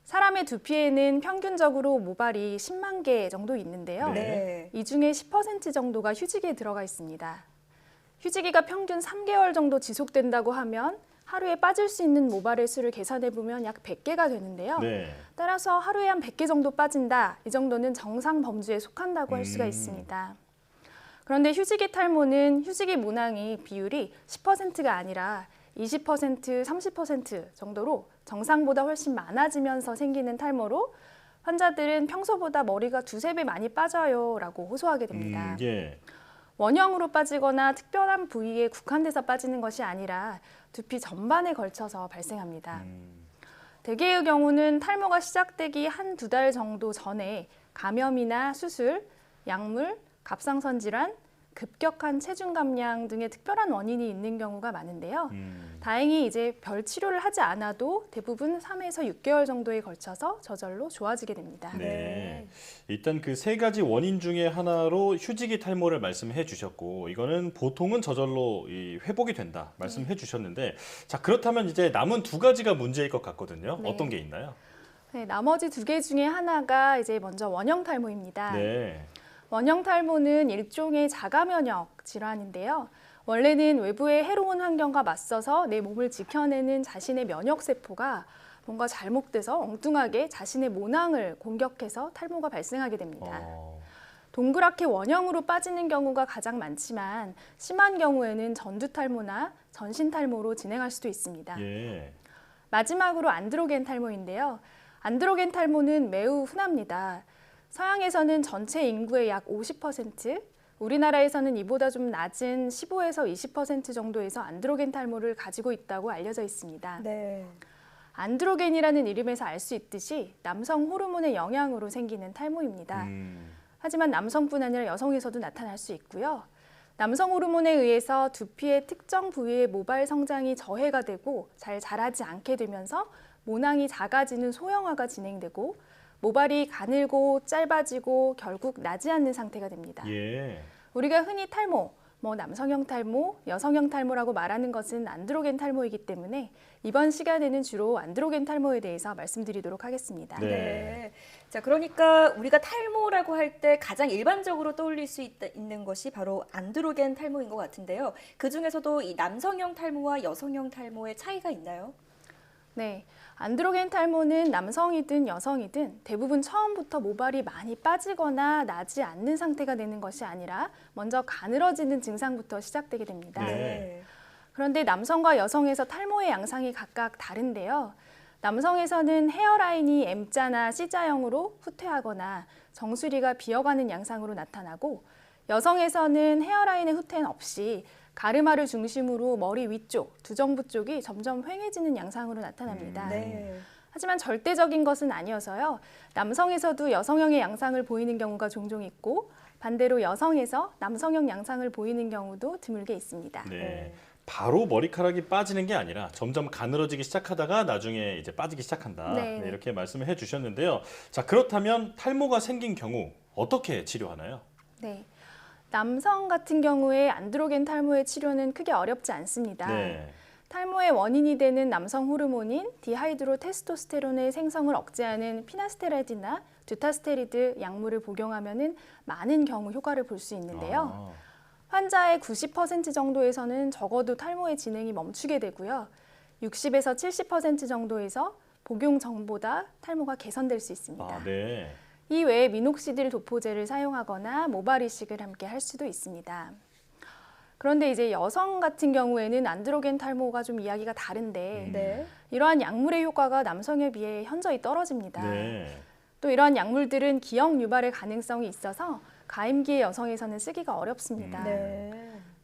사람의 두피에는 평균적으로 모발이 10만 개 정도 있는데요.
네.
이 중에 10% 정도가 휴지기에 들어가 있습니다. 휴지기가 평균 3개월 정도 지속된다고 하면 하루에 빠질 수 있는 모발의 수를 계산해 보면 약 100개가 되는데요.
네.
따라서 하루에 한 100개 정도 빠진다. 이 정도는 정상 범주에 속한다고 할 수가 있습니다. 그런데 휴지기 탈모는 휴지기 모낭이 비율이 10%가 아니라 20%, 30% 정도로 정상보다 훨씬 많아지면서 생기는 탈모로 환자들은 평소보다 머리가 2~3배 많이 빠져요 라고 호소하게 됩니다.
예.
원형으로 빠지거나 특별한 부위에 국한돼서 빠지는 것이 아니라 두피 전반에 걸쳐서 발생합니다. 대개의 경우는 탈모가 시작되기 1~2달 정도 전에 감염이나 수술, 약물, 갑상선 질환, 급격한 체중 감량 등의 특별한 원인이 있는 경우가 많은데요. 다행히 이제 별 치료를 하지 않아도 대부분 3에서 6개월 정도에 걸쳐서 저절로 좋아지게 됩니다.
네. 일단 그 3가지 원인 중에 하나로 휴지기 탈모를 말씀해 주셨고 이거는 보통은 저절로 회복이 된다 말씀해 주셨는데 자 그렇다면 이제 남은 2가지가 문제일 것 같거든요.
네.
어떤 게 있나요?
네, 나머지 2개 중에 하나가 이제 먼저 원형 탈모입니다.
네.
원형 탈모는 일종의 자가 면역 질환인데요. 원래는 외부의 해로운 환경과 맞서서 내 몸을 지켜내는 자신의 면역 세포가 뭔가 잘못돼서 엉뚱하게 자신의 모낭을 공격해서 탈모가 발생하게 됩니다. 동그랗게 원형으로 빠지는 경우가 가장 많지만 심한 경우에는 전두 탈모나 전신 탈모로 진행할 수도 있습니다.
예.
마지막으로 안드로겐 탈모인데요. 안드로겐 탈모는 매우 흔합니다. 서양에서는 전체 인구의 약 50%, 우리나라에서는 이보다 좀 낮은 15에서 20% 정도에서 안드로겐 탈모를 가지고 있다고 알려져 있습니다.
네.
안드로겐이라는 이름에서 알 수 있듯이 남성 호르몬의 영향으로 생기는 탈모입니다. 하지만 남성뿐 아니라 여성에서도 나타날 수 있고요. 남성 호르몬에 의해서 두피의 특정 부위의 모발 성장이 저해가 되고 잘 자라지 않게 되면서 모낭이 작아지는 소형화가 진행되고 모발이 가늘고 짧아지고 결국 나지 않는 상태가 됩니다.
예.
우리가 흔히 탈모, 남성형 탈모, 여성형 탈모라고 말하는 것은 안드로겐 탈모이기 때문에 이번 시간에는 주로 안드로겐 탈모에 대해서 말씀드리도록 하겠습니다.
네. 자, 그러니까 우리가 탈모라고 할 때 가장 일반적으로 떠올릴 수 있는 것이 바로 안드로겐 탈모인 것 같은데요. 그중에서도 이 남성형 탈모와 여성형 탈모의 차이가 있나요?
네. 안드로겐 탈모는 남성이든 여성이든 대부분 처음부터 모발이 많이 빠지거나 나지 않는 상태가 되는 것이 아니라 먼저 가늘어지는 증상부터 시작되게 됩니다.
네.
그런데 남성과 여성에서 탈모의 양상이 각각 다른데요. 남성에서는 헤어라인이 M자나 C자형으로 후퇴하거나 정수리가 비어가는 양상으로 나타나고 여성에서는 헤어라인의 후퇴는 없이 가르마를 중심으로 머리 위쪽, 두정부 쪽이 점점 휑해지는 양상으로 나타납니다.
네.
하지만 절대적인 것은 아니어서요. 남성에서도 여성형의 양상을 보이는 경우가 종종 있고 반대로 여성에서 남성형 양상을 보이는 경우도 드물게 있습니다.
네. 바로 머리카락이 빠지는 게 아니라 점점 가늘어지기 시작하다가 나중에 이제 빠지기 시작한다.
네.
네, 이렇게 말씀을 해주셨는데요. 자 그렇다면 탈모가 생긴 경우 어떻게 치료하나요?
네. 남성 같은 경우에 안드로겐 탈모의 치료는 크게 어렵지 않습니다.
네.
탈모의 원인이 되는 남성 호르몬인 디하이드로 테스토스테론의 생성을 억제하는 피나스테라이드나 듀타스테리드 약물을 복용하면은 많은 경우 효과를 볼 수 있는데요. 환자의 90% 정도에서는 적어도 탈모의 진행이 멈추게 되고요. 60에서 70% 정도에서 복용 전보다 탈모가 개선될 수 있습니다.
네.
이 외에 미녹시딜 도포제를 사용하거나 모발 이식을 함께 할 수도 있습니다. 그런데 이제 여성 같은 경우에는 안드로겐 탈모가 좀 이야기가 다른데 이러한 약물의 효과가 남성에 비해 현저히 떨어집니다.
네.
또 이러한 약물들은 기형 유발의 가능성이 있어서 가임기의 여성에서는 쓰기가 어렵습니다.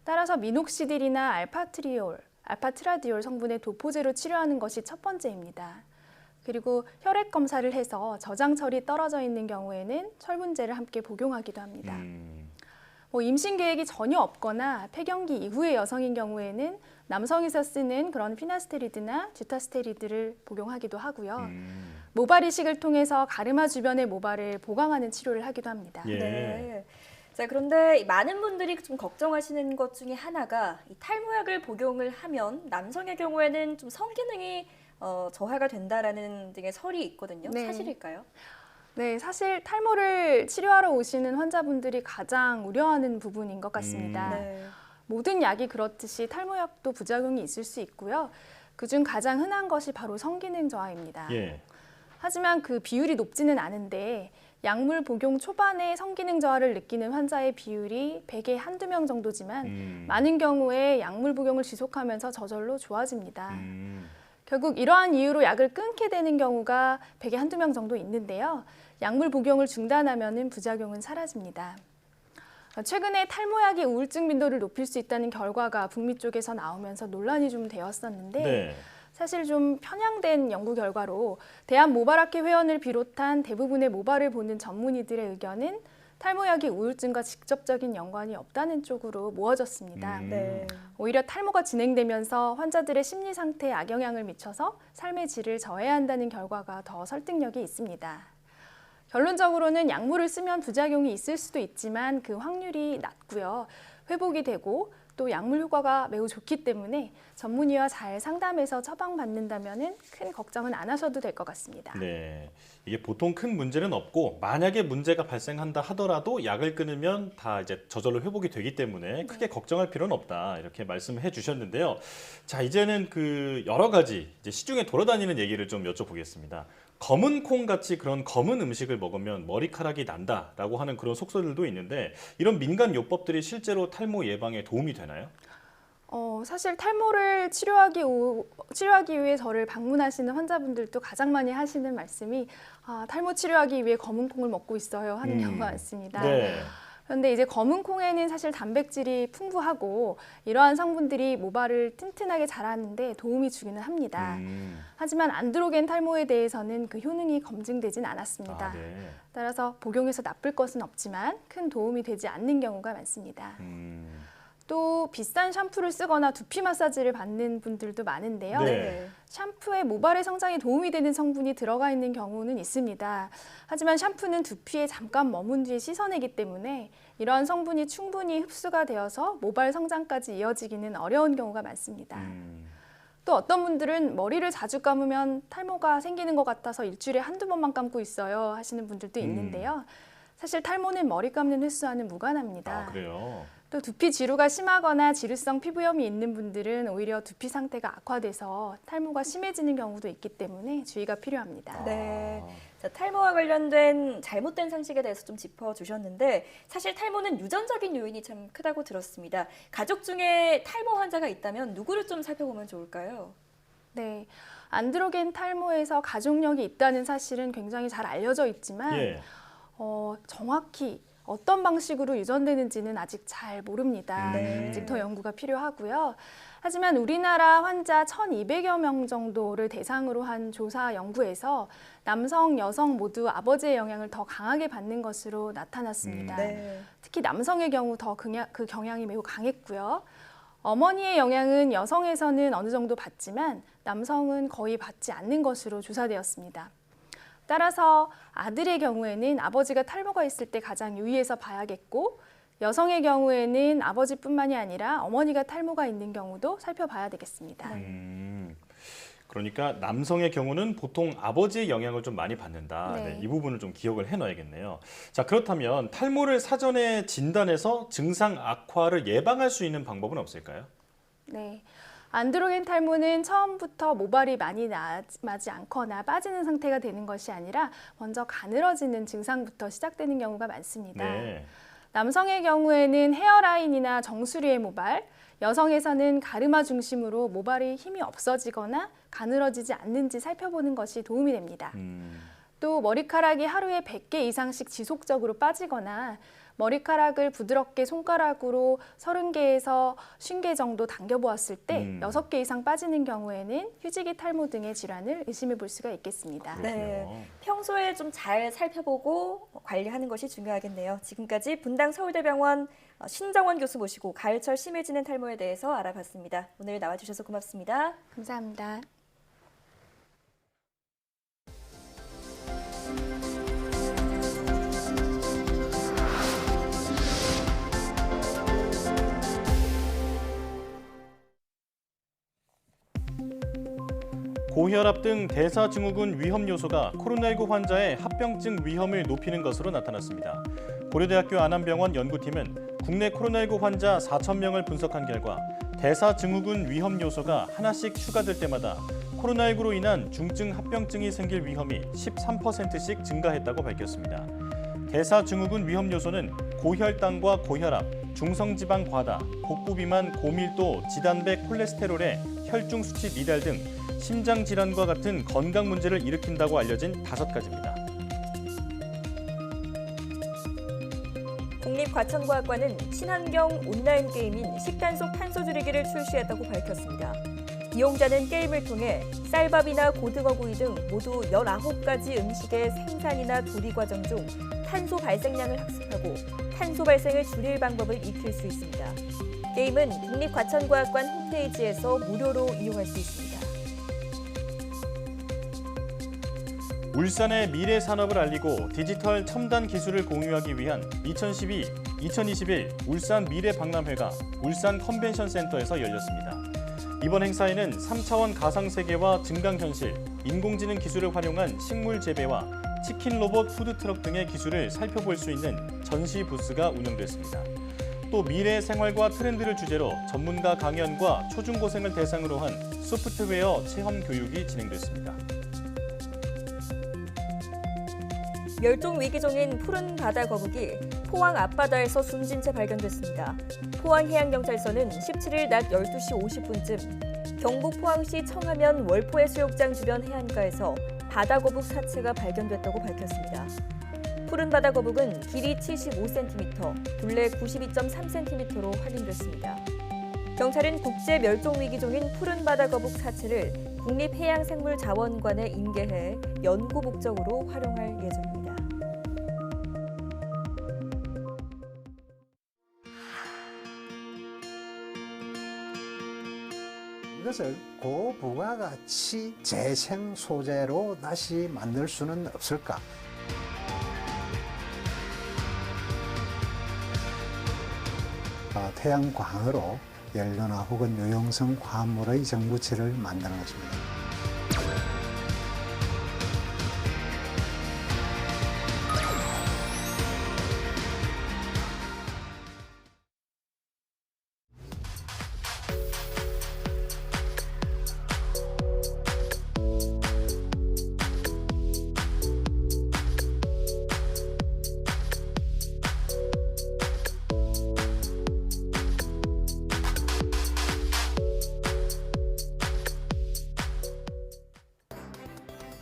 따라서 미녹시딜이나 알파트라디올 성분의 도포제로 치료하는 것이 첫 번째입니다. 그리고 혈액 검사를 해서 저장철이 떨어져 있는 경우에는 철분제를 함께 복용하기도 합니다. 임신 계획이 전혀 없거나 폐경기 이후의 여성인 경우에는 남성에서 쓰는 그런 피나스테리드나 듀타스테리드를 복용하기도 하고요. 모발 이식을 통해서 가르마 주변의 모발을 보강하는 치료를 하기도 합니다.
예.
네. 자, 그런데 많은 분들이 좀 걱정하시는 것 중에 하나가 이 탈모약을 복용을 하면 남성의 경우에는 좀 성기능이 저하가 된다라는 등의 설이 있거든요.
네.
사실일까요?
네, 사실 탈모를 치료하러 오시는 환자분들이 가장 우려하는 부분인 것 같습니다. 모든 약이 그렇듯이 탈모약도 부작용이 있을 수 있고요. 그중 가장 흔한 것이 바로 성기능 저하입니다.
예.
하지만 그 비율이 높지는 않은데 약물 복용 초반에 성기능 저하를 느끼는 환자의 비율이 100에 한두 명 정도지만 많은 경우에 약물 복용을 지속하면서 저절로 좋아집니다. 결국 이러한 이유로 약을 끊게 되는 경우가 100에 한두 명 정도 있는데요. 약물 복용을 중단하면 부작용은 사라집니다. 최근에 탈모약이 우울증 빈도를 높일 수 있다는 결과가 북미 쪽에서 나오면서 논란이 좀 되었었는데
네.
사실 좀 편향된 연구 결과로 대한모발학회 회원을 비롯한 대부분의 모발을 보는 전문의들의 의견은 탈모약이 우울증과 직접적인 연관이 없다는 쪽으로 모아졌습니다.
네.
오히려 탈모가 진행되면서 환자들의 심리 상태에 악영향을 미쳐서 삶의 질을 저해야 한다는 결과가 더 설득력이 있습니다. 결론적으로는 약물을 쓰면 부작용이 있을 수도 있지만 그 확률이 낮고요. 회복이 되고 또 약물 효과가 매우 좋기 때문에 전문의와 잘 상담해서 처방받는다면 큰 걱정은 안 하셔도 될 것 같습니다.
네, 이게 보통 큰 문제는 없고 만약에 문제가 발생한다 하더라도 약을 끊으면 다 이제 저절로 회복이 되기 때문에 크게 걱정할 필요는 없다 이렇게 말씀해 주셨는데요. 자, 이제는 그 여러 가지 이제 시중에 돌아다니는 얘기를 좀 여쭤보겠습니다. 검은 콩 같이 그런 검은 음식을 먹으면 머리카락이 난다라고 하는 그런 속설들도 있는데 이런 민간 요법들이 실제로 탈모 예방에 도움이 되나요?
사실 탈모를 치료하기 위해 저를 방문하시는 환자분들도 가장 많이 하시는 말씀이 탈모 치료하기 위해 검은 콩을 먹고 있어요 하는 경우가 많습니다.
네.
그런데 이제 검은 콩에는 사실 단백질이 풍부하고 이러한 성분들이 모발을 튼튼하게 자라는데 도움이 주기는 합니다. 하지만 안드로겐 탈모에 대해서는 그 효능이 검증되진 않았습니다.
네.
따라서 복용해서 나쁠 것은 없지만 큰 도움이 되지 않는 경우가 많습니다. 또 비싼 샴푸를 쓰거나 두피 마사지를 받는 분들도 많은데요.
네.
샴푸에 모발의 성장에 도움이 되는 성분이 들어가 있는 경우는 있습니다. 하지만 샴푸는 두피에 잠깐 머문 뒤에 씻어내기 때문에 이러한 성분이 충분히 흡수가 되어서 모발 성장까지 이어지기는 어려운 경우가 많습니다. 또 어떤 분들은 머리를 자주 감으면 탈모가 생기는 것 같아서 일주일에 한두 번만 감고 있어요 하시는 분들도 있는데요. 사실 탈모는 머리 감는 횟수와는 무관합니다.
그래요?
또 두피 지루가 심하거나 지루성 피부염이 있는 분들은 오히려 두피 상태가 악화돼서 탈모가 심해지는 경우도 있기 때문에 주의가 필요합니다.
네. 자, 탈모와 관련된 잘못된 상식에 대해서 좀 짚어주셨는데 사실 탈모는 유전적인 요인이 참 크다고 들었습니다. 가족 중에 탈모 환자가 있다면 누구를 좀 살펴보면 좋을까요?
네. 안드로겐 탈모에서 가족력이 있다는 사실은 굉장히 잘 알려져 있지만 정확히 어떤 방식으로 유전되는지는 아직 잘 모릅니다. 아직 더 연구가 필요하고요. 하지만 우리나라 환자 1,200여 명 정도를 대상으로 한 조사 연구에서 남성, 여성 모두 아버지의 영향을 더 강하게 받는 것으로 나타났습니다. 특히 남성의 경우 더 그 경향이 매우 강했고요. 어머니의 영향은 여성에서는 어느 정도 받지만 남성은 거의 받지 않는 것으로 조사되었습니다. 따라서 아들의 경우에는 아버지가 탈모가 있을 때 가장 유의해서 봐야겠고 여성의 경우에는 아버지뿐만이 아니라 어머니가 탈모가 있는 경우도 살펴봐야 되겠습니다.
그러니까 남성의 경우는 보통 아버지의 영향을 좀 많이 받는다.
네.
네, 이 부분을 좀 기억을 해놔야겠네요. 자, 그렇다면 탈모를 사전에 진단해서 증상 악화를 예방할 수 있는 방법은 없을까요?
네. 안드로겐 탈모는 처음부터 모발이 많이 나지 않거나 빠지는 상태가 되는 것이 아니라 먼저 가늘어지는 증상부터 시작되는 경우가 많습니다.
네.
남성의 경우에는 헤어라인이나 정수리의 모발, 여성에서는 가르마 중심으로 모발이 힘이 없어지거나 가늘어지지 않는지 살펴보는 것이 도움이 됩니다. 또 머리카락이 하루에 100개 이상씩 지속적으로 빠지거나 머리카락을 부드럽게 손가락으로 30개에서 50개 정도 당겨보았을 때 6개 이상 빠지는 경우에는 휴지기 탈모 등의 질환을 의심해 볼 수가 있겠습니다.
네, 평소에 좀 잘 살펴보고 관리하는 것이 중요하겠네요. 지금까지 분당 서울대병원 신정원 교수 모시고 가을철 심해지는 탈모에 대해서 알아봤습니다. 오늘 나와주셔서 고맙습니다.
감사합니다.
고혈압 등 대사증후군 위험 요소가 코로나19 환자의 합병증 위험을 높이는 것으로 나타났습니다. 고려대학교 안암병원 연구팀은 국내 코로나19 환자 4,000명을 분석한 결과 대사증후군 위험 요소가 하나씩 추가될 때마다 코로나19로 인한 중증 합병증이 생길 위험이 13%씩 증가했다고 밝혔습니다. 대사증후군 위험 요소는 고혈당과 고혈압, 중성지방 과다, 복부비만, 고밀도, 지단백 콜레스테롤의 혈중 수치 미달 등 심장 질환과 같은 건강 문제를 일으킨다고 알려진 5가지입니다.
국립과천과학관은 친환경 온라인 게임인 식단 속 탄소 줄이기를 출시했다고 밝혔습니다. 이용자는 게임을 통해 쌀밥이나 고등어구이 등 모두 19가지 음식의 생산이나 조리 과정 중 탄소 발생량을 학습하고 탄소 발생을 줄일 방법을 익힐 수 있습니다. 게임은 국립과천과학관 홈페이지에서 무료로 이용할 수 있습니다.
울산의 미래 산업을 알리고 디지털 첨단 기술을 공유하기 위한 2021 울산 미래 박람회가 울산 컨벤션 센터에서 열렸습니다. 이번 행사에는 3차원 가상세계와 증강현실, 인공지능 기술을 활용한 식물 재배와 치킨 로봇 푸드트럭 등의 기술을 살펴볼 수 있는 전시 부스가 운영됐습니다. 또 미래 생활과 트렌드를 주제로 전문가 강연과 초중고생을 대상으로 한 소프트웨어 체험 교육이 진행됐습니다.
멸종 위기종인 푸른 바다 거북이 포항 앞바다에서 숨진 채 발견됐습니다. 포항해양경찰서는 17일 낮 12시 50분쯤 경북 포항시 청하면 월포해수욕장 주변 해안가에서 바다거북 사체가 발견됐다고 밝혔습니다. 푸른 바다거북은 길이 75cm, 둘레 92.3cm로 확인됐습니다. 경찰은 국제 멸종위기종인 푸른 바다거북 사체를 국립해양생물자원관에 인계해 연구 목적으로 활용할 예정입니다.
이것을 고부가가치 재생 소재로 다시 만들 수는 없을까? 태양광으로 연료나 혹은 유용성 화합물의 정부치를 만드는 것입니다.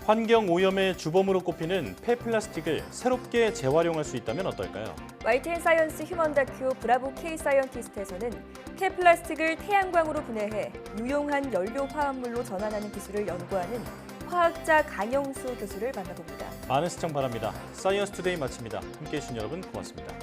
환경오염의 주범으로 꼽히는 폐플라스틱을 새롭게 재활용할 수 있다면 어떨까요?
YTN 사이언스 휴먼 다큐 브라보 K 사이언티스트에서는 폐플라스틱을 태양광으로 분해해 유용한 연료 화합물로 전환하는 기술을 연구하는 화학자 강영수 교수를 만나봅니다.
많은 시청 바랍니다. 사이언스 투데이 마칩니다. 함께해 주신 여러분 고맙습니다.